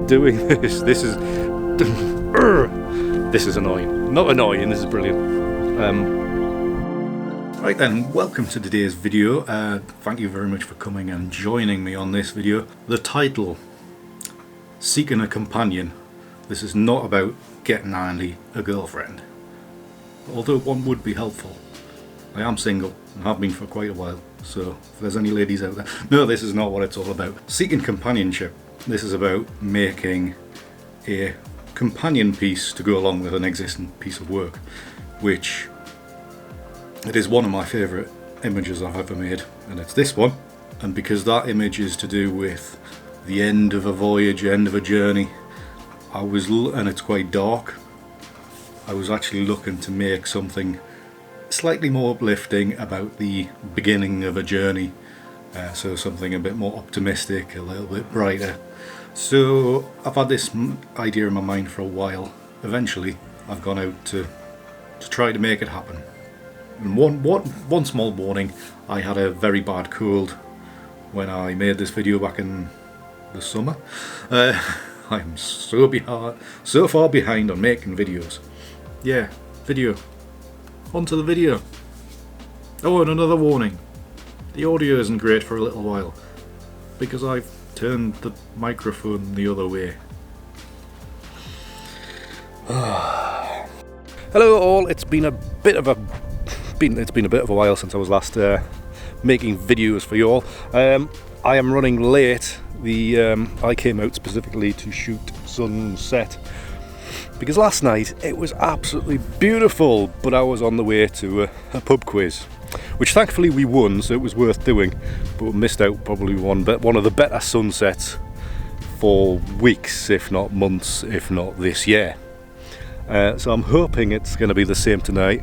doing this. This is this is annoying. Not annoying, this is brilliant. Right then, welcome to today's video. Thank you very much for coming and joining me on this video. The title, Seeking a Companion. This is not about getting Andy a girlfriend, although one would be helpful. I am single and have been for quite a while, so if there's any ladies out there. No, this is not what it's all about. Seeking companionship. This is about making a companion piece to go along with an existing piece of work, which it is one of my favourite images I've ever made, and it's this one. And because that image is to do with the end of a voyage, end of a journey, and it's quite dark, I was actually looking to make something slightly more uplifting about the beginning of a journey, so something a bit more optimistic, a little bit brighter. So I've had this idea in my mind for a while. Eventually I've gone out to try to make it happen. And one small warning, I had a very bad cold when I made this video back in the summer. I'm so far behind on making videos. Yeah, video. Onto the video. Oh, and another warning. The audio isn't great for a little while because I've turned the microphone the other way. Hello all. It's been a bit of a while since I was last making videos for you all. I am running late. I came out specifically to shoot sunset because last night it was absolutely beautiful, but I was on the way to a pub quiz, which thankfully we won, so it was worth doing, but we missed out probably one of the better sunsets for weeks, if not months, if not this year. So I'm hoping it's going to be the same tonight.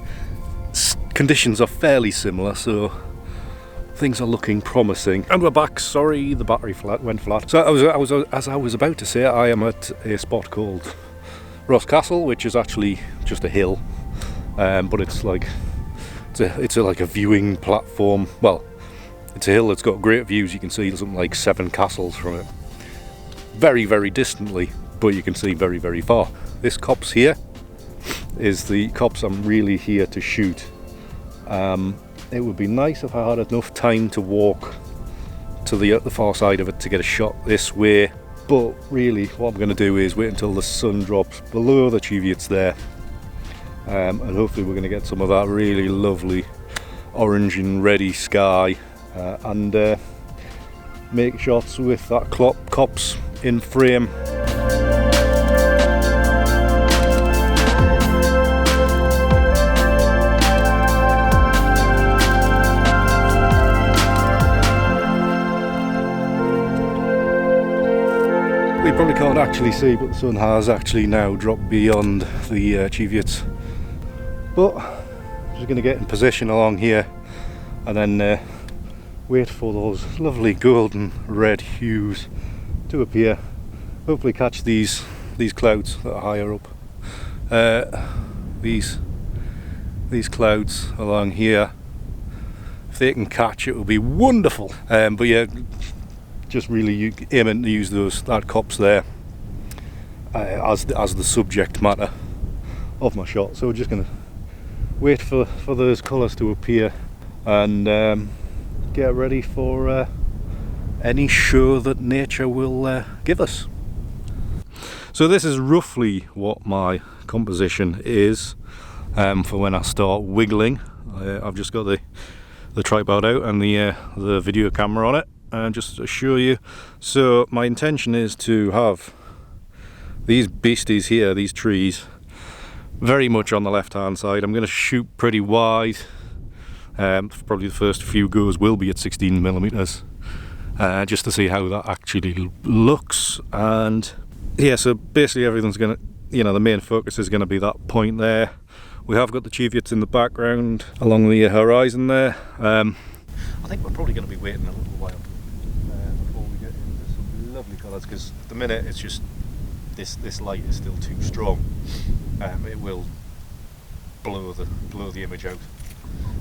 Conditions are fairly similar, so things are looking promising. And we're back. Sorry, the battery went flat. So as I was about to say, I am at a spot called Ross Castle, which is actually just a hill, but it's like like a viewing platform. Well, it's a hill that's got great views. You can see something like 7 castles from it, very, very distantly, but you can see very, very far. This copse here is the copse I'm really here to shoot. It would be nice if I had enough time to walk to the far side of it to get a shot this way, but really what I'm going to do is wait until the sun drops below the Cheviots there, and hopefully we're going to get some of that really lovely orange and reddy sky, and make shots with that copse in frame. We probably can't actually see, but the sun has actually now dropped beyond the Cheviots. But I'm just going to get in position along here and then wait for those lovely golden red hues to appear. Hopefully catch these clouds that are higher up. These clouds along here. If they can catch, it will be wonderful. But yeah, just really aiming to use that copse there as the subject matter of my shot. So we're just going to wait for those colours to appear and get ready for any show that nature will give us. So this is roughly what my composition is for when I start wiggling. I've just got the tripod out and the video camera on it. And just to show you, so my intention is to have these beasties here, these trees, very much on the left hand side. I'm going to shoot pretty wide. Probably the first few goes will be at 16mm, just to see how that actually looks. And yeah, so basically everything's going to, the main focus is going to be that point there. We have got the Cheviots in the background along the horizon there. I think we're probably going to be waiting a little while before we get into some lovely colours, because at the minute it's just this light is still too strong. It will blow the image out.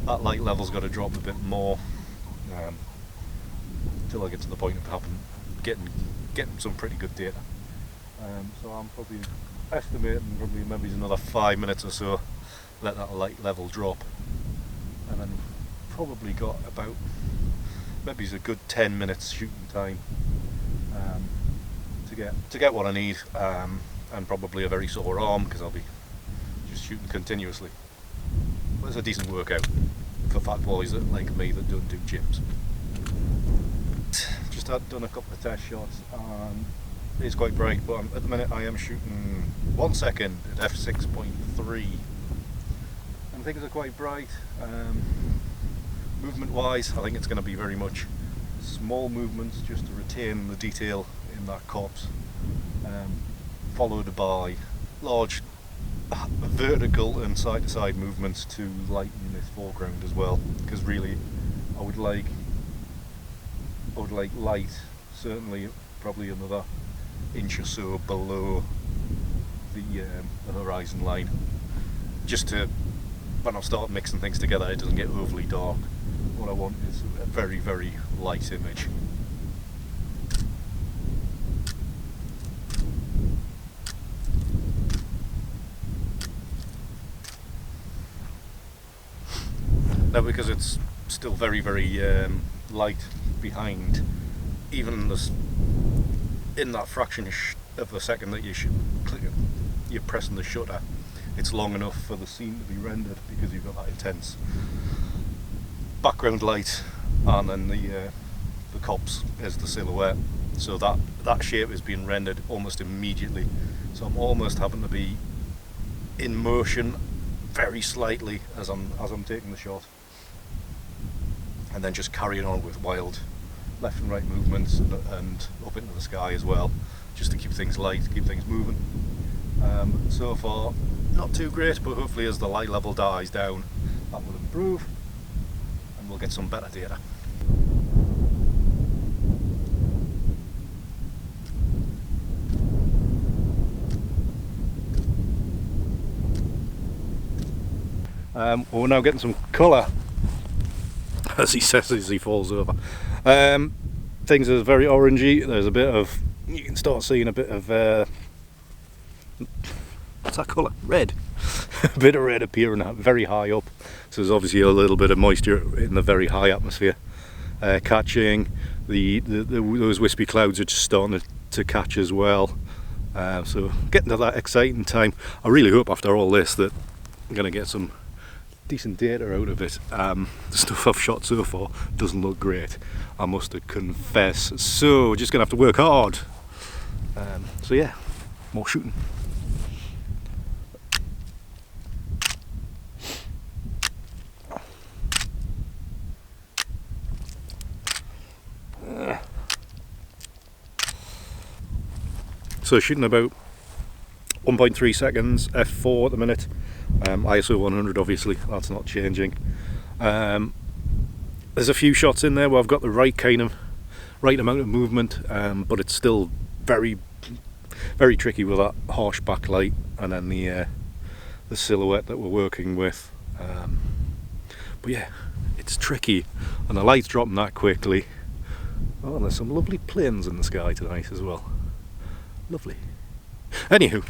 That light level's got to drop a bit more until I get to the point of getting some pretty good data. So I'm probably estimating probably maybe another 5 minutes or so, let that light level drop, and then probably got about maybe a good 10 minutes shooting time to get what I need, and probably a very sore arm because I'll be just shooting continuously. But it's a decent workout for fat boys like me that don't do gyms. Just had done a couple of test shots, and it's quite bright, but at the minute I am shooting 1 second at f6.3, and things are quite bright. Movement wise, I think it's going to be very much small movements just to retain the detail in that copse, followed by large vertical and side to side movements to lighten this foreground as well, because really I would like light, certainly probably another inch or so below the horizon line, just to, when I start mixing things together, it doesn't get overly dark. What I want is a very, very light image. Now, because it's still very, very light behind, even in that fraction of a second that you're pressing the shutter, it's long enough for the scene to be rendered, because you've got that intense background light, and then the copse as the silhouette, so that shape is being rendered almost immediately. So I'm almost having to be in motion very slightly as I'm taking the shot, and then just carrying on with wild left and right movements and up into the sky as well, just to keep things light, keep things moving. So far not too great, but hopefully as the light level dies down, that will improve and we'll get some better data. We're now getting some colour, as he says as he falls over. Things are very orangey. There's a bit of, you can start seeing a bit of what's that colour? Red. A bit of red appearing very high up. So there's obviously a little bit of moisture in the very high atmosphere catching. Those wispy clouds are just starting to catch as well. So getting to that exciting time. I really hope after all this that I'm going to get some decent data out of it. The stuff I've shot so far doesn't look great, I must confess. So we're just going to have to work hard. So yeah, more shooting. So shooting about 1.3 seconds, f4 at the minute. ISO 100 obviously, that's not changing. There's a few shots in there where I've got the right amount of movement, but it's still very, very tricky with that harsh backlight and then the silhouette that we're working with. But yeah, it's tricky, and the light's dropping that quickly. Oh, and there's some lovely planes in the sky tonight as well. Lovely. Anywho.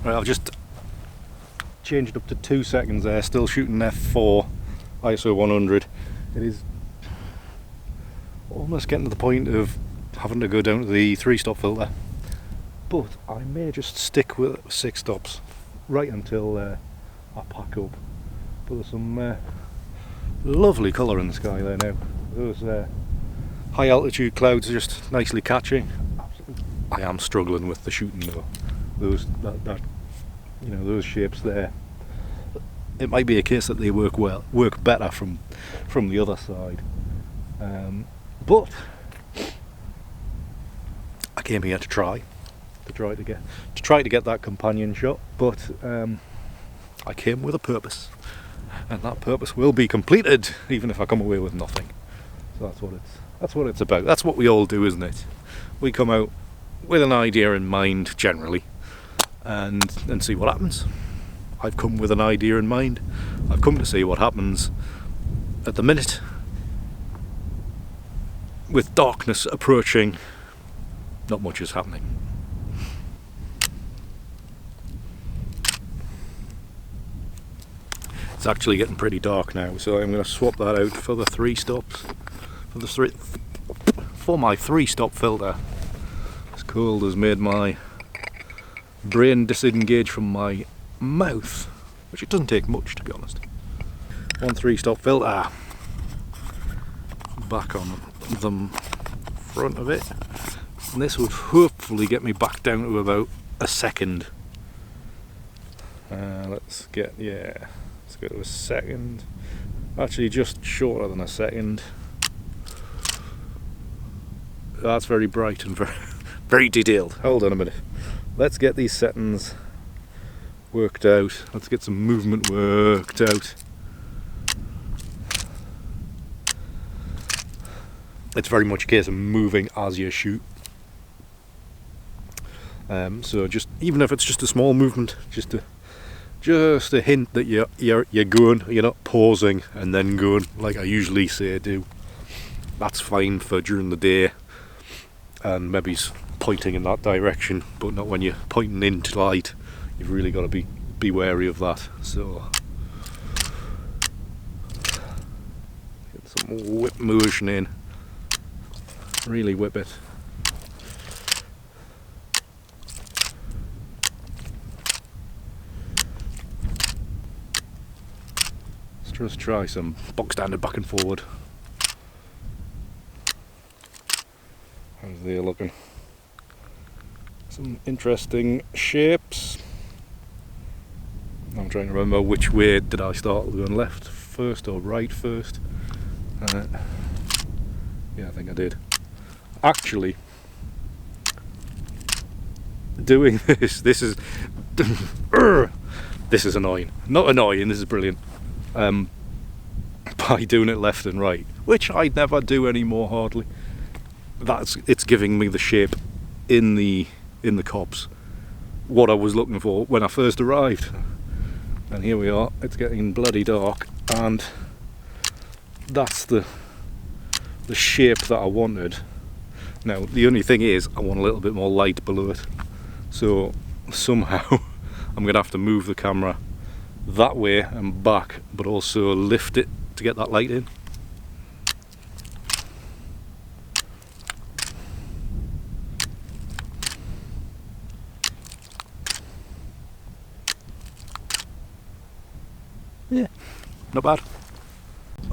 Right, I've just changed up to 2 seconds there, still shooting f4, ISO 100. It is almost getting to the point of having to go down to the 3-stop filter, but I may just stick with 6 stops right until I pack up. But there's some lovely colour in the sky there now. Those high altitude clouds are just nicely catching. I am struggling with the shooting though. Those those shapes there. It might be a case that they work better from the other side. But I came here to try to get that companion shot. But I came with a purpose, and that purpose will be completed, even if I come away with nothing. So that's what it's about. That's what we all do, isn't it? We come out with an idea in mind generally, and see what happens. I've come with an idea in mind. I've come to see what happens. At the minute, with darkness approaching, not much is happening. It's actually getting pretty dark now, so I'm going to swap that out for the 3 stops. For my 3-stop filter. This cold has made my brain disengage from my mouth, which it doesn't take much, to be honest. 1 3-stop filter. Back on the front of it. And this would hopefully get me back down to about a second. Let's go to a second. Actually, just shorter than a second. That's very bright and very detailed. Hold on a minute. Let's get these settings worked out. Let's get some movement worked out. It's very much a case of moving as you shoot. So just even if it's just a small movement, just a hint that you're going, you're not pausing and then going like I usually say do. That's fine for during the day, and maybe pointing in that direction, but not when you're pointing into light. You've really got to be wary of that. So get some whip motion in. Really whip it. Let's just try some box standard back and forward. How's they looking? Some interesting shapes. I'm trying to remember which way did I start going, left first or right first. Yeah, I think I did. Actually, doing this is this is annoying. Not annoying, this is brilliant. By doing it left and right, which I never do anymore hardly. It's giving me the shape in the copse, what I was looking for when I first arrived. And here we are, it's getting bloody dark, and that's the shape that I wanted. Now the only thing is I want a little bit more light below it, so somehow I'm going to have to move the camera that way and back, but also lift it to get that light in. Yeah, not bad.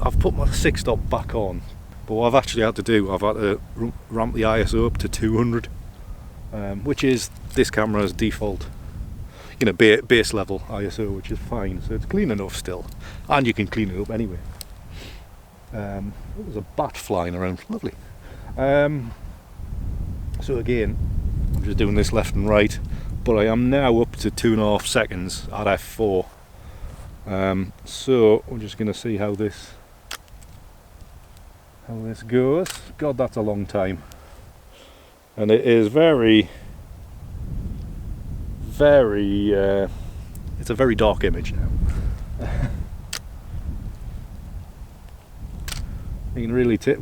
I've put my 6-stop back on, but what I've actually had to do, I've had to ramp the ISO up to 200, which is this camera's default, base level ISO, which is fine. So it's clean enough still, and you can clean it up anyway. There's a bat flying around, lovely. So again, I'm just doing this left and right, but I am now up to 2.5 seconds at f4. So we're just going to see how this goes. God, that's a long time, and it is very it's a very dark image now. You can really I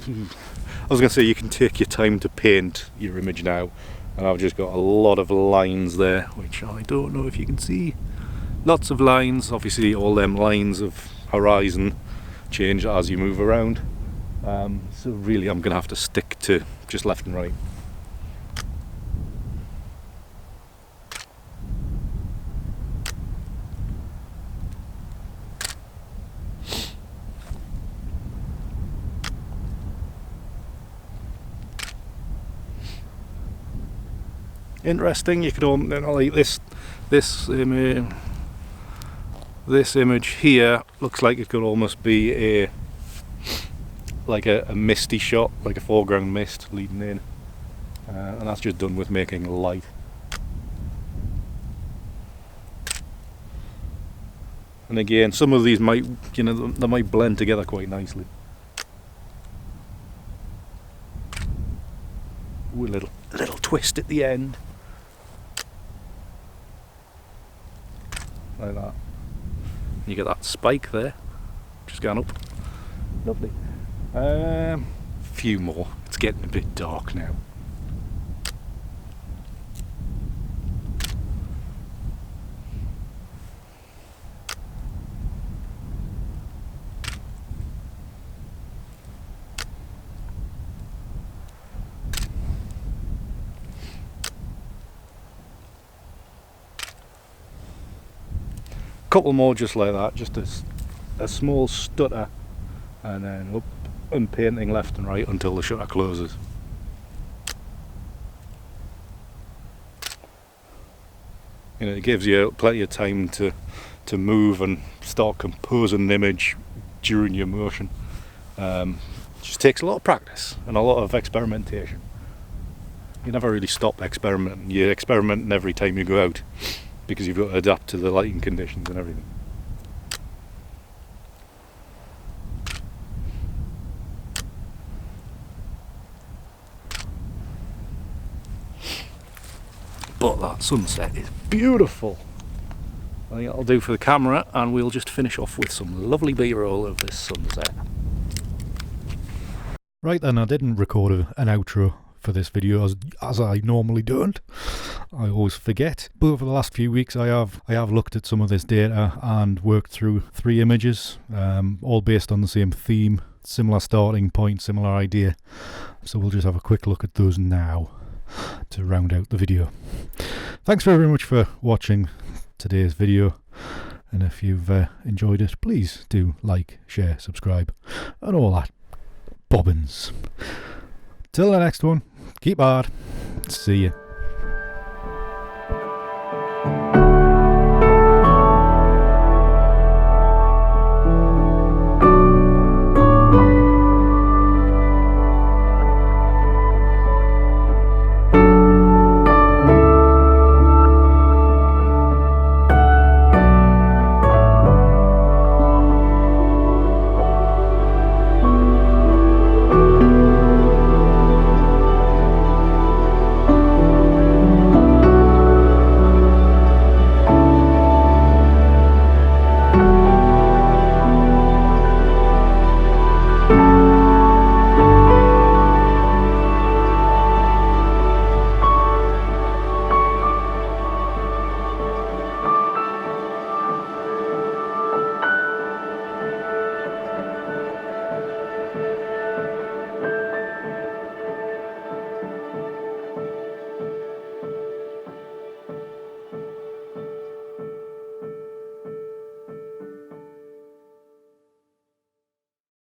was going to say you can take your time to paint your image now, and I've just got a lot of lines there, which I don't know if you can see. Lots of lines, obviously all them lines of horizon change as you move around. So really I'm going to have to stick to just left and right. Interesting, you could like this image here looks like it could almost be a misty shot, like a foreground mist leading in, and that's just done with making light. And again, some of these might, they might blend together quite nicely. Ooh, a little twist at the end. You get that spike there, just going up. Lovely. Few more. It's getting a bit dark now. Couple more just like that, just a small stutter, and then up and painting left and right until the shutter closes. You know, it gives you plenty of time to move and start composing an image during your motion. Just takes a lot of practice and a lot of experimentation. You never really stop experimenting. You're experimenting every time you go out, because you've got to adapt to the lighting conditions and everything. But that sunset is beautiful. I think that'll do for the camera, and we'll just finish off with some lovely B-roll of this sunset. Right then, I didn't record an outro for this video as I normally don't. I always forget. But over the last few weeks I have looked at some of this data and worked through 3 images, all based on the same theme, similar starting point, similar idea. So we'll just have a quick look at those now to round out the video. Thanks very much for watching today's video, and if you've enjoyed it, please do like, share, subscribe and all that bobbins. Till the next one, keep hard. See ya.